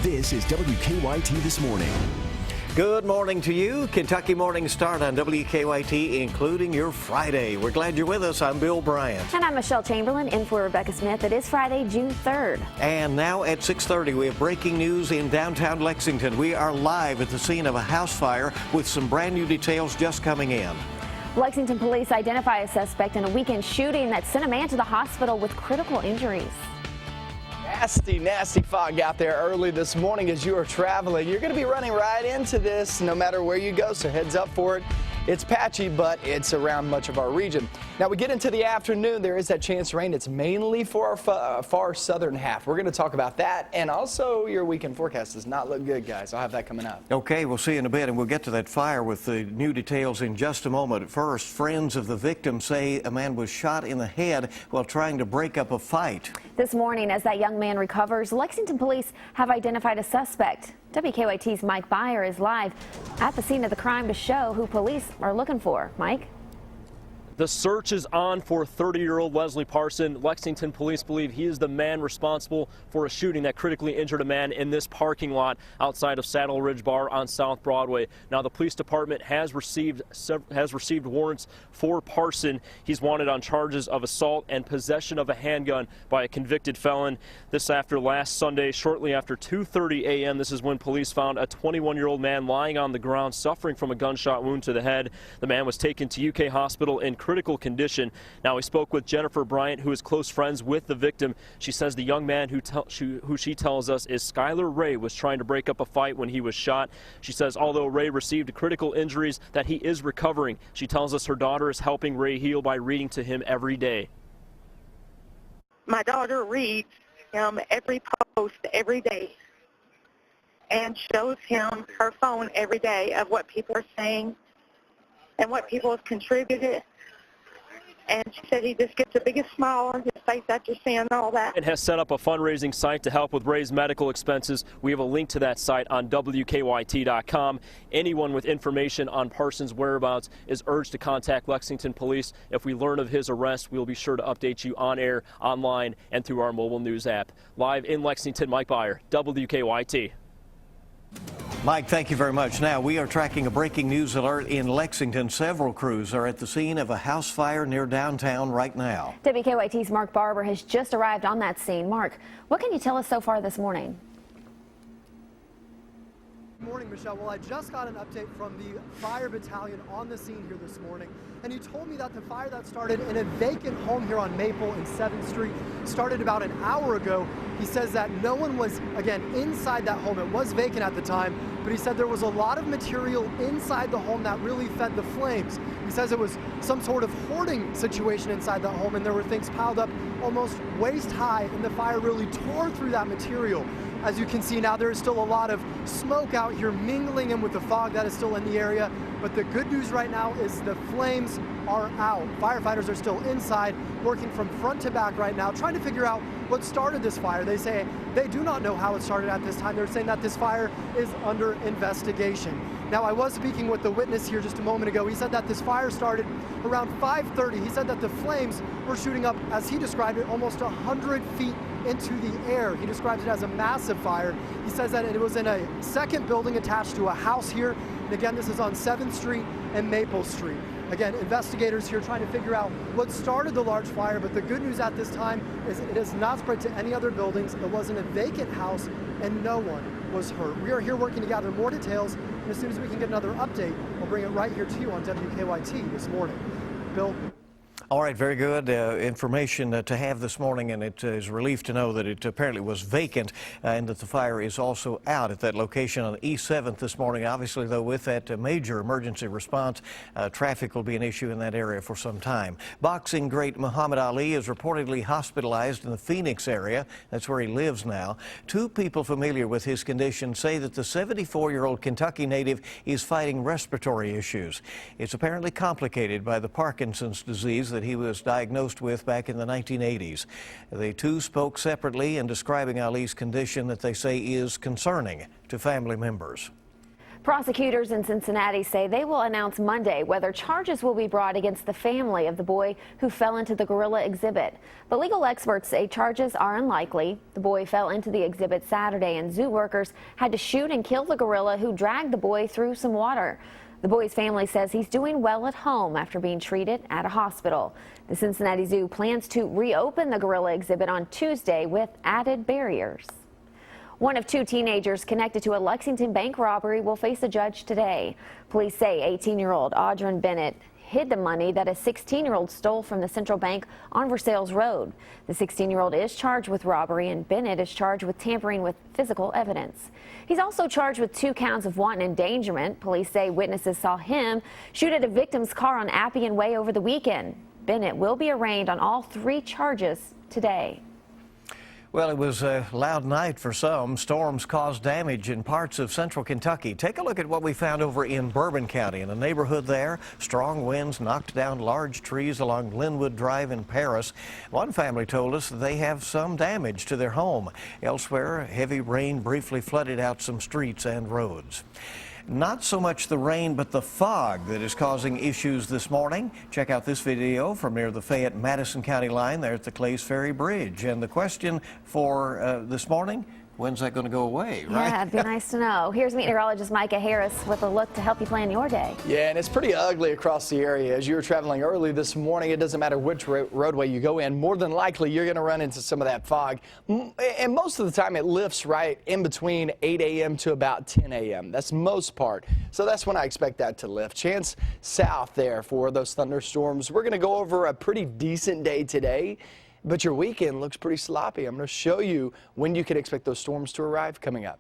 This is WKYT This Morning. Good morning to you. Kentucky Morning Start on WKYT, including your Friday. We're glad you're with us. I'm Bill Bryant. And I'm Michelle Chamberlain, in for Rebecca Smith. It is Friday, June 3rd. And now at 6:30, we have breaking news in downtown Lexington. We are live at the scene of a house fire with some brand new details just coming in. Lexington police identify a suspect in a weekend shooting that sent a man to the hospital with critical injuries. Nasty fog out there early this morning as you are traveling. You're going to be running right into this no matter where you go, so heads up for it. It's patchy, but it's around much of our region. Now we get into the afternoon, there is that chance to rain. It's mainly for our far southern half. We're going to talk about that, and also your weekend forecast does not look good, guys. I'll have that coming up. Okay, we'll see you in a bit, and we'll get to that fire with the new details in just a moment. First, friends of the victim say a man was shot in the head while trying to break up a fight. This morning, as that young man recovers, Lexington police have identified a suspect. WKYT's Mike Byer is live at the scene of the crime to show who police are looking for. Mike? The search is on for 30-year-old Leslie Parson. Lexington police believe he is the man responsible for a shooting that critically injured a man in this parking lot outside of Saddle Ridge Bar on South Broadway. Now, the police department has received warrants for Parson. He's wanted on charges of assault and possession of a handgun by a convicted felon. This after last Sunday, shortly after 2:30 a.m., this is when police found a 21-year-old man lying on the ground suffering from a gunshot wound to the head. The man was taken to UK Hospital in critical condition. Now, we spoke with Jennifer Bryant, who is close friends with the victim. She says the young man who she tells us is Skylar Ray was trying to break up a fight when he was shot. She says although Ray received critical injuries, that he is recovering. She tells us her daughter is helping Ray heal by reading to him every day. My daughter reads him every post every day and shows him her phone every day of what people are saying and what people have contributed. And she said he just gets the biggest smile on his face after seeing all that. It has set up a fundraising site to help with Ray's medical expenses. We have a link to that site on WKYT.com. Anyone with information on Parsons' whereabouts is urged to contact Lexington Police. If we learn of his arrest, we'll be sure to update you on air, online, and through our mobile news app. Live in Lexington, Mike Byer, WKYT. Mike, thank you very much. Now, we are tracking a breaking news alert in Lexington. Several crews are at the scene of a house fire near downtown right now. WKYT's Mark Barber has just arrived on that scene. Mark, what can you tell us so far this morning? Good morning, Michelle. Well, I just got an update from the fire battalion on the scene here this morning, and he told me that the fire that started in a vacant home here on Maple and 7th Street started about an hour ago. He says that no one was, again, inside that home. It was vacant at the time, but he said there was a lot of material inside the home that really fed the flames. He says it was some sort of hoarding situation inside that home, and there were things piled up almost waist high, and the fire really tore through that material. As you can see now, there is still a lot of smoke out here mingling in with the fog that is still in the area. But the good news right now is the flames are out. Firefighters are still inside, working from front to back right now, trying to figure out what started this fire. They say they do not know how it started at this time. They're saying that this fire is under investigation. Now, I was speaking with the witness here just a moment ago. He said that this fire started around 5:30. He said that the flames were shooting up, as he described it, almost 100 feet into the air. He describes it as a massive fire. He says that it was in a second building attached to a house here. And again, this is on 7th Street and Maple Street. Again, investigators here trying to figure out what started the large fire, but the good news at this time is it has not spread to any other buildings. It was in a vacant house and no one was hurt. We are here working to gather more details, and as soon as we can get another update, we'll bring it right here to you on WKYT this morning. Bill? All right, very good information to have this morning, and it is a relief to know that it apparently was vacant and that the fire is also out at that location on East 7th this morning. Obviously, though, with that major emergency response, traffic will be an issue in that area for some time. Boxing great Muhammad Ali is reportedly hospitalized in the Phoenix area. That's where he lives now. Two people familiar with his condition say that the 74-year-old Kentucky native is fighting respiratory issues. It's apparently complicated by the Parkinson's disease that he was diagnosed with back in the 1980s. The two spoke separately in describing Ali's condition that they say is concerning to family members. Prosecutors in Cincinnati say they will announce Monday whether charges will be brought against the family of the boy who fell into the gorilla exhibit. But legal experts say charges are unlikely. The boy fell into the exhibit Saturday and zoo workers had to shoot and kill the gorilla who dragged the boy through some water. The boy's family says he's doing well at home after being treated at a hospital. The Cincinnati Zoo plans to reopen the gorilla exhibit on Tuesday with added barriers. One of two teenagers connected to a Lexington bank robbery will face a judge today. Police say 18-year-old Audryn Bennett hid the money that a 16-year-old stole from the Central Bank on Versailles Road. The 16-year-old is charged with robbery, and Bennett is charged with tampering with physical evidence. He's also charged with 2 counts of wanton endangerment. Police say witnesses saw him shoot at a victim's car on Appian Way over the weekend. Bennett will be arraigned on all 3 charges today. Well, it was a loud night for some. Storms caused damage in parts of central Kentucky. Take a look at what we found over in Bourbon County. In a neighborhood there, strong winds knocked down large trees along Linwood Drive in Paris. One family told us that they have some damage to their home. Elsewhere, heavy rain briefly flooded out some streets and roads. Not so much the rain, but the fog that is causing issues this morning. Check out this video from near the Fayette-Madison County line there at the Clays Ferry Bridge. And the question for this morning, when's that going to go away, right? Yeah, it'd be nice to know. Here's meteorologist Micah Harris with a look to help you plan your day. Yeah, and it's pretty ugly across the area. As you were traveling early this morning, it doesn't matter which roadway you go in, more than likely you're going to run into some of that fog. And most of the time it lifts right in between 8 a.m. to about 10 a.m. That's most part. So that's when I expect that to lift. Chance south there for those thunderstorms. We're going to go over a pretty decent day today. But your weekend looks pretty sloppy. I'm going to show you when you can expect those storms to arrive coming up.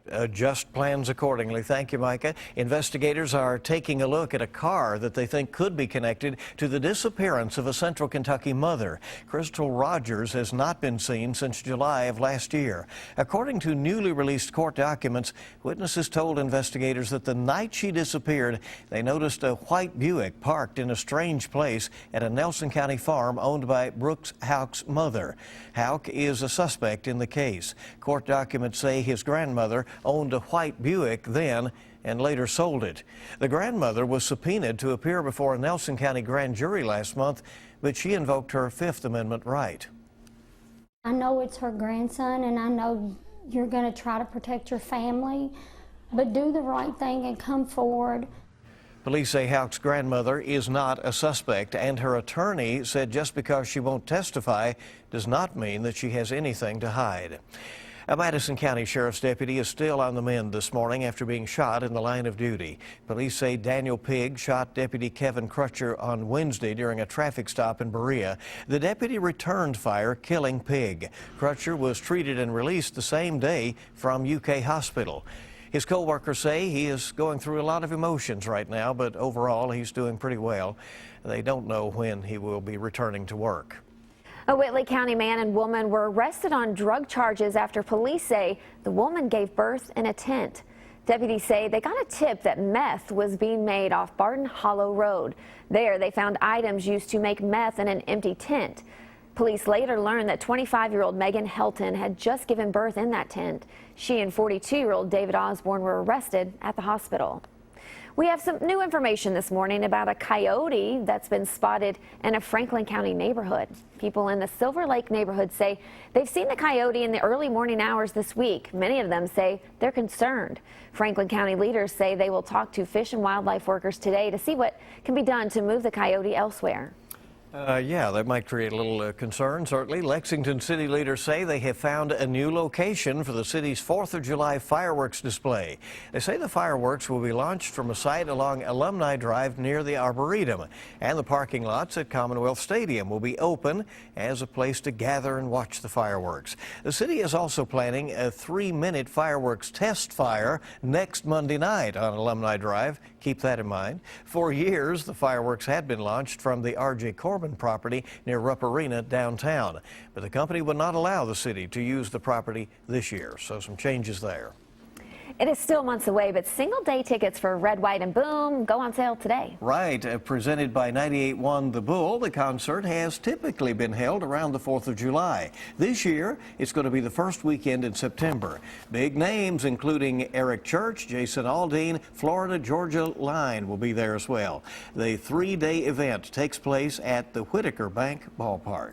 Adjust plans accordingly. Thank you, Micah. Investigators are taking a look at a car that they think could be connected to the disappearance of a Central Kentucky mother. Crystal Rogers has not been seen since July of last year. According to newly released court documents, witnesses told investigators that the night she disappeared, they noticed a white Buick parked in a strange place at a Nelson County farm owned by Brooks Houck's mother. Houck is a suspect in the case. Court documents say his grandmother owned a white Buick then and later sold it. The grandmother was subpoenaed to appear before a Nelson County grand jury last month, but she invoked her Fifth Amendment right. I know it's her grandson, and I know you're going to try to protect your family, but do the right thing and come forward. Police say Houck's grandmother is not a suspect, and her attorney said just because she won't testify does not mean that she has anything to hide. A Madison County Sheriff's deputy is still on the mend this morning after being shot in the line of duty. Police say Daniel Pigg shot Deputy Kevin Crutcher on Wednesday during a traffic stop in Berea. The deputy returned fire, killing Pigg. Crutcher was treated and released the same day from UK Hospital. His co-workers say he is going through a lot of emotions right now, but overall he's doing pretty well. They don't know when he will be returning to work. A Whitley County man and woman were arrested on drug charges after police say the woman gave birth in a tent. Deputies say they got a tip that meth was being made off Barton Hollow Road. There, they found items used to make meth in an empty tent. Police later learned that 25-year-old Megan Helton had just given birth in that tent. She and 42-year-old David Osborne were arrested at the hospital. We have some new information this morning about a coyote that's been spotted in a Franklin County neighborhood. People in the Silver Lake neighborhood say they've seen the coyote in the early morning hours this week. Many of them say they're concerned. Franklin County leaders say they will talk to fish and wildlife workers today to see what can be done to move the coyote elsewhere. Yeah, that might create a little concern, certainly. Lexington city leaders say they have found a new location for the city's 4th of July fireworks display. They say the fireworks will be launched from a site along Alumni Drive near the Arboretum, and the parking lots at Commonwealth Stadium will be open as a place to gather and watch the fireworks. The city is also planning a 3-minute fireworks test fire next Monday night on Alumni Drive. Keep that in mind. For years, the fireworks had been launched from the R.J. Corbin property near Rupp Arena downtown, but the company would not allow the city to use the property this year, so some changes there. It is still months away, but single-day tickets for Red, White, and Boom go on sale today. Right. Presented by 98.1 The Bull, the concert has typically been held around the 4th of July. This year, it's going to be the first weekend in September. Big names, including Eric Church, Jason Aldean, Florida Georgia Line will be there as well. The three-day event takes place at the Whitaker Bank Ballpark.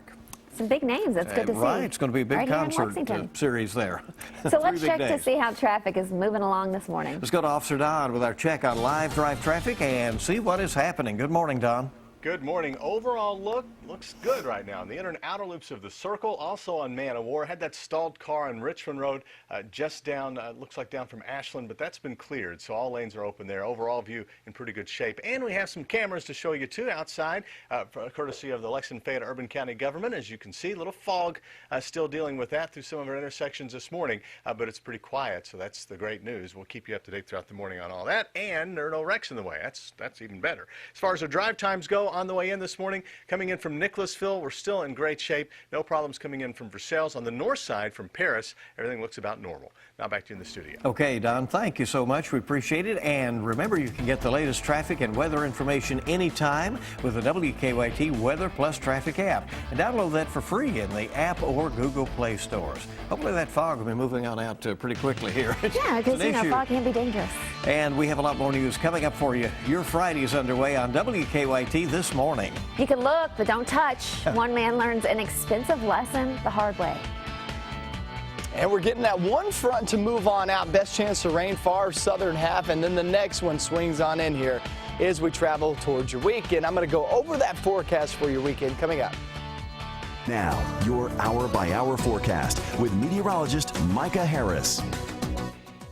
Some big names. That's good to see. Right. It's going to be a big right here in concert Lexington. series there. So let's check to days. see how traffic is moving along this morning. Let's go to Officer Don with our check on live drive traffic and see what is happening. Good morning, Don. Good morning. Overall looks good right now. The inner and outer loops of the circle, also on Man o' War. Had that stalled car on Richmond Road just down, looks like down from Ashland, but that's been cleared, so all lanes are open there. Overall view in pretty good shape. And we have some cameras to show you too outside, courtesy of the Lexington Fayette Urban County government. As you can see, a little fog still dealing with that through some of our intersections this morning, but it's pretty quiet, so that's the great news. We'll keep you up to date throughout the morning on all that, and there are no wrecks in the way. That's even better. As far as our drive times go, on the way in this morning, coming in from Nicholasville, we're still in great shape. No problems coming in from Versailles. On the north side from Paris, everything looks about normal. Now back to you in the studio. Okay, Don, thank you so much. We appreciate it. And remember, you can get the latest traffic and weather information anytime with the WKYT Weather Plus Traffic app. And download that for free in the app or Google Play stores. Hopefully that fog will be moving on out pretty quickly here. Yeah, because, you know, fog can be dangerous. And we have a lot more news coming up for you. Your Friday is underway on WKYT this morning. You can look, but don't touch. One man learns an expensive lesson the hard way. And we're getting that one front to move on out. Best chance of rain, far southern half, and then the next one swings on in here as we travel towards your weekend. I'm going to go over that forecast for your weekend coming up. Now, your hour-by-hour forecast with meteorologist Micah Harris.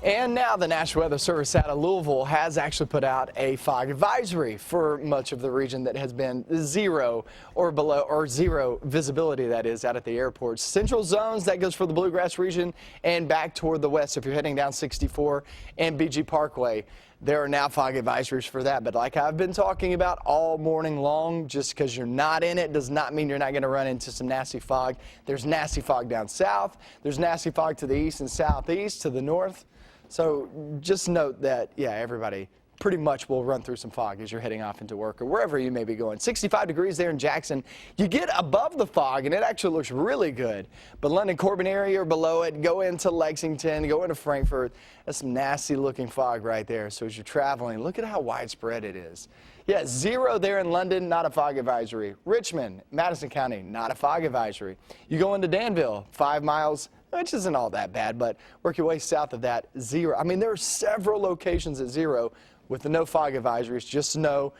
And now the National Weather Service out of Louisville has actually put out a fog advisory for much of the region that has been zero or below, or zero visibility, that is, out at the airports. Central zones, that goes for the Bluegrass region and back toward the west. If you're heading down 64 and BG Parkway, there are now fog advisories for that. But like I've been talking about all morning long, just because you're not in it does not mean you're not going to run into some nasty fog. There's nasty fog down south. There's nasty fog to the east and southeast, to the north. So just note that, yeah, everybody pretty much will run through some fog as you're heading off into work or wherever you may be going. 65 degrees there in Jackson. You get above the fog, and it actually looks really good. But London, Corbin area or below it, go into Lexington, go into Frankfort. That's some nasty-looking fog right there. So as you're traveling, look at how widespread it is. Yeah, zero there in London, not a fog advisory. Richmond, Madison County, not a fog advisory. You go into Danville, 5 miles, which isn't all that bad, but work your way south of that, zero. I mean, there are several locations at zero with the no fog advisories. Just know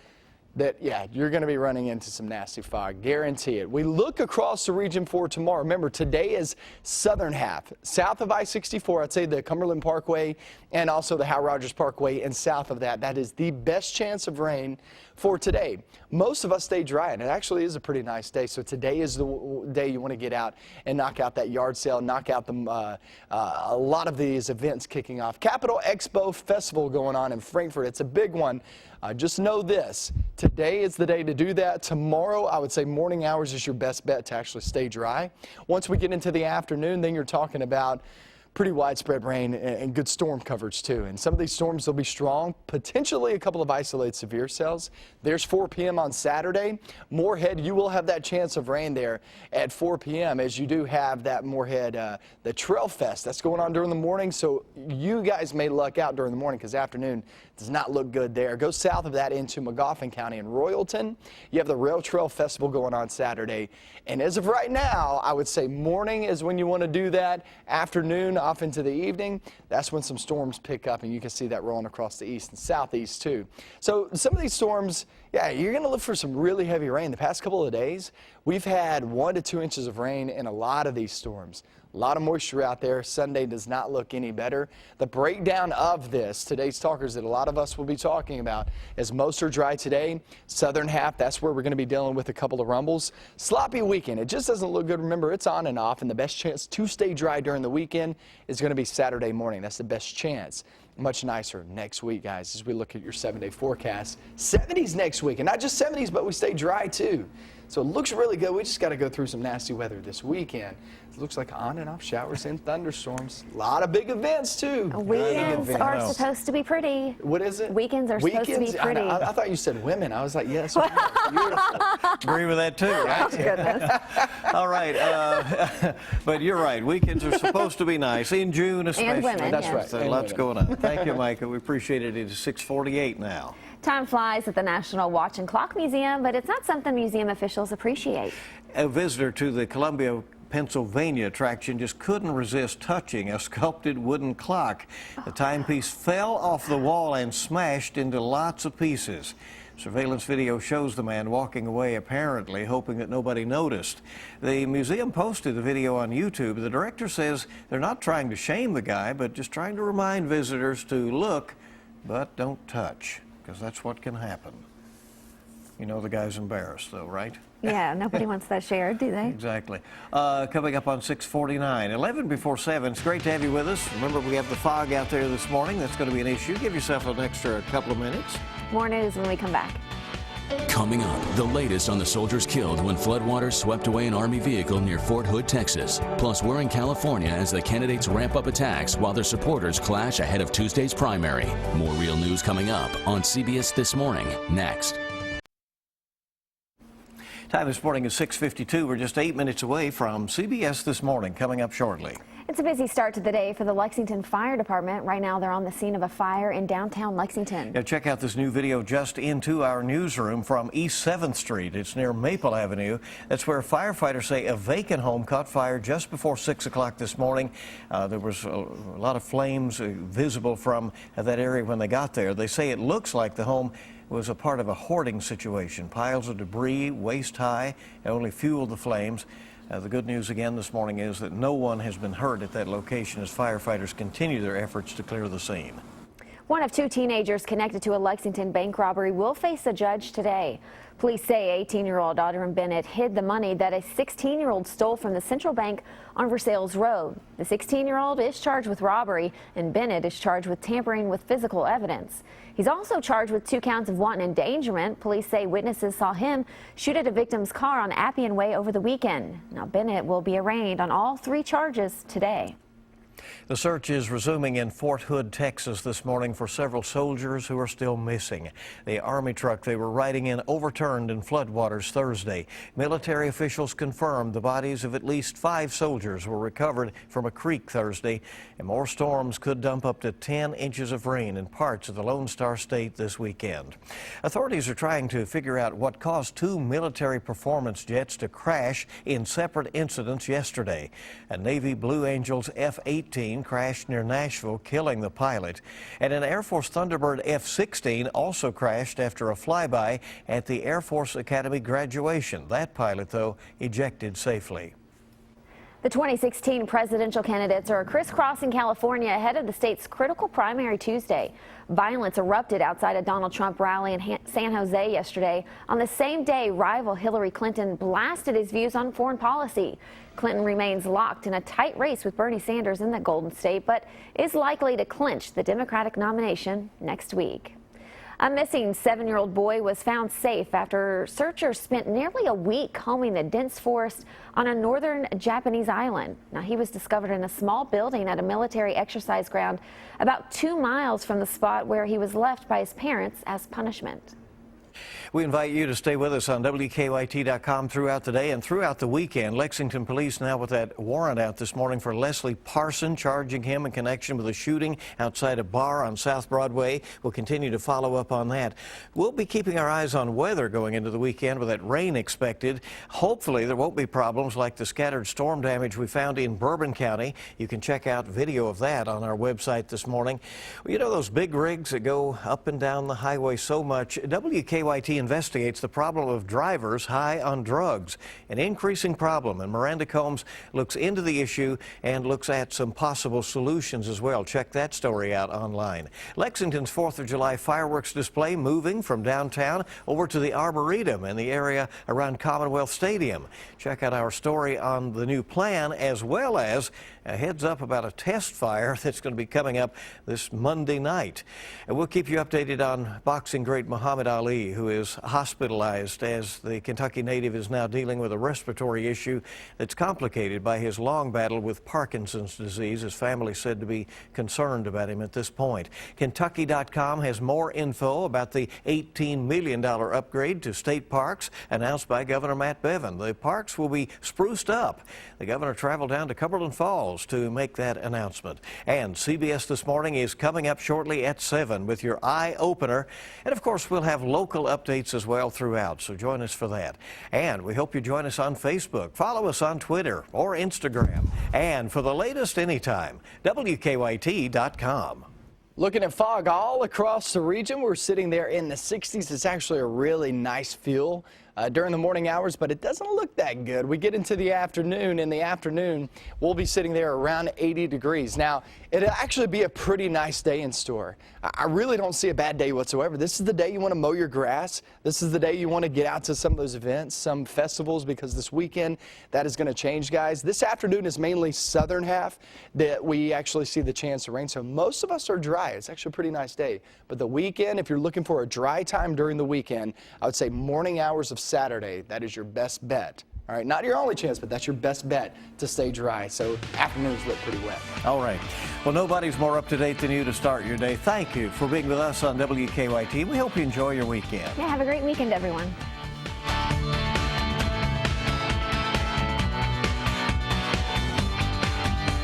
that, yeah, you're going to be running into some nasty fog. Guarantee it. We look across the region for tomorrow. Remember, today is southern half. South of I-64, I'd say the Cumberland Parkway and also the Hal Rogers Parkway, and south of that, that is the best chance of rain for today. Most of us stay dry, and it actually is a pretty nice day. So today is the day you want to get out and knock out that yard sale, knock out a lot of these events kicking off. Capitol Expo Festival going on in Frankfort. It's a big one. Just know this, today is the day to do that. Tomorrow, I would say morning hours is your best bet to actually stay dry. Once we get into the afternoon, then you're talking about pretty widespread rain and good storm coverage too. And some of these storms will be strong, potentially a couple of isolated severe cells. There's 4 p.m. on Saturday. Moorhead, you will have that chance of rain there at 4 p.m. as you do have that Moorhead, the Trail Fest that's going on during the morning. So you guys may luck out during the morning because afternoon does not look good there. Go south of that into Magoffin County and Royalton. You have the Rail Trail Festival going on Saturday. And as of right now, I would say morning is when you want to do that. Afternoon off into the evening, that's when some storms pick up, and you can see that rolling across the east and southeast too. So some of these storms, yeah, you're going to look for some really heavy rain. The past couple of days, we've had 1 to 2 inches of rain in a lot of these storms. A lot of moisture out there. Sunday does not look any better. The breakdown of this, today's talkers that a lot of us will be talking about, as most are dry today. Southern half, that's where we're going to be dealing with a couple of rumbles. Sloppy weekend. It just doesn't look good. Remember, it's on and off, and the best chance to stay dry during the weekend is going to be Saturday morning. That's the best chance. Much nicer next week, guys, as we look at your 7-day forecast. 70s next week, and not just 70s, but we stay dry too. So it looks really good. We just got to go through some nasty weather this weekend. It looks like on and off showers and thunderstorms. A lot of big events, too. Weekends are supposed to be pretty. What is it? Weekends are supposed to be pretty. I thought you said women. I was like, yes, beautiful. Agree with that, too, right? Oh, goodness. All right. But you're right. Weekends are supposed to be nice, in June especially. And women, That's yes. right. So And lots women. going on. Thank you, Micah. We appreciate it. It is 6:48 now. Time flies at the National Watch and Clock Museum, but it's not something museum officials appreciate. A visitor to the Columbia, Pennsylvania attraction just couldn't resist touching a sculpted wooden clock. The timepiece fell off the wall and smashed into lots of pieces. Surveillance video shows the man walking away, apparently hoping that nobody noticed. The museum posted the video on YouTube. The director says they're not trying to shame the guy, but just trying to remind visitors to look, but don't touch, because that's what can happen. You know the guy's embarrassed, though, right? Yeah, nobody wants that shared, do they? Exactly. Coming up on 6:49, 11 before 7. It's great to have you with us. Remember, we have the fog out there this morning. That's going to be an issue. Give yourself an extra couple of minutes. More news when we come back. Coming up, the latest on the soldiers killed when floodwaters swept away an Army vehicle near Fort Hood, Texas. Plus, we're in California as the candidates ramp up attacks while their supporters clash ahead of Tuesday's primary. More real news coming up on CBS This Morning, next. Time this morning is 6:52. We're just 8 minutes away from CBS This Morning, coming up shortly. It's a busy start to the day for the Lexington Fire Department. Right now, they're on the scene of a fire in downtown Lexington. Now check out this new video just into our newsroom from East 7th Street. It's near Maple Avenue. That's where firefighters say a vacant home caught fire just before 6 o'clock this morning. There was a lot of flames visible from that area when they got there. They say it looks like the home was a part of a hoarding situation. Piles of debris, waist high, only fueled the flames. The good news again this morning is that no one has been hurt at that location as firefighters continue their efforts to clear the scene. One of two teenagers connected to a Lexington bank robbery will face a judge today. Police say 18-year-old Audrey Bennett hid the money that a 16-year-old stole from the Central Bank on Versailles Road. The 16-year-old is charged with robbery, and Bennett is charged with tampering with physical evidence. He's also charged with 2 counts of wanton endangerment. Police say witnesses saw him shoot at a victim's car on Appian Way over the weekend. Now, Bennett will be arraigned on all 3 charges today. The search is resuming in Fort Hood, Texas this morning for several soldiers who are still missing. The Army truck they were riding in overturned in floodwaters Thursday. Military officials confirmed the bodies of at least 5 soldiers were recovered from a creek Thursday, and more storms could dump up to 10 inches of rain in parts of the Lone Star State this weekend. Authorities are trying to figure out what caused 2 military performance jets to crash in separate incidents yesterday. A Navy Blue Angels F-18 crashed near Nashville, killing the pilot, and an Air Force Thunderbird F-16 also crashed after a flyby at the Air Force Academy graduation. That pilot, though, ejected safely. The 2016 presidential candidates are crisscrossing California ahead of the state's critical primary Tuesday. Violence erupted outside a Donald Trump rally in San Jose yesterday. On the same day, rival Hillary Clinton blasted his views on foreign policy. Clinton remains locked in a tight race with Bernie Sanders in the Golden State, but is likely to clinch the Democratic nomination next week. A missing 7-year-old boy was found safe after searchers spent nearly a week combing the dense forest on a northern Japanese island. Now, he was discovered in a small building at a military exercise ground about 2 miles from the spot where he was left by his parents as punishment. We invite you to stay with us on WKYT.com throughout the day and throughout the weekend. Lexington police now with that warrant out this morning for Leslie Parson, charging him in connection with a shooting outside a bar on South Broadway. We'll continue to follow up on that. We'll be keeping our eyes on weather going into the weekend with that rain expected. Hopefully there won't be problems like the scattered storm damage we found in Bourbon County. You can check out video of that on our website this morning. Well, you know those big rigs that go up and down the highway so much? WKYT investigates the problem of drivers high on drugs, an increasing problem, and Miranda Combs looks into the issue and looks at some possible solutions as well. Check that story out online. Lexington's 4th of July fireworks display moving from downtown over to the Arboretum in the area around Commonwealth Stadium. Check out our story on the new plan, as well as a heads up about a test fire that's going to be coming up this Monday night. And we'll keep you updated on boxing great Muhammad Ali, who is hospitalized as the Kentucky native is now dealing with a respiratory issue that's complicated by his long battle with Parkinson's disease. His family said to be concerned about him at this point. Kentucky.com has more info about the $18 million upgrade to state parks announced by Governor Matt Bevin. The parks will be spruced up. The governor traveled down to Cumberland Falls to make that announcement. And CBS This Morning is coming up shortly at 7 with your Eye Opener. And of course, we'll have local updates as well throughout, so join us for that. And we hope you join us on Facebook. Follow us on Twitter or Instagram. And for the latest anytime, WKYT.com. Looking at fog all across the region, we're sitting there in the 60s. It's actually a really nice feel during the morning hours, but it doesn't look that good. We get into the afternoon. In the afternoon, we'll be sitting there around 80 degrees. Now, it'll actually be a pretty nice day in store. I really don't see a bad day whatsoever. This is the day you want to mow your grass. This is the day you want to get out to some of those events, some festivals, because this weekend that is going to change, guys. This afternoon is mainly southern half that we actually see the chance of rain, so most of us are dry. It's actually a pretty nice day. But the weekend, if you're looking for a dry time during the weekend, I would say morning hours of Saturday, that is your best bet. All right, not your only chance, but that's your best bet to stay dry. So afternoons look pretty wet. All right. Well, nobody's more up to date than you to start your day. Thank you for being with us on WKYT. We hope you enjoy your weekend. Yeah, have a great weekend, everyone.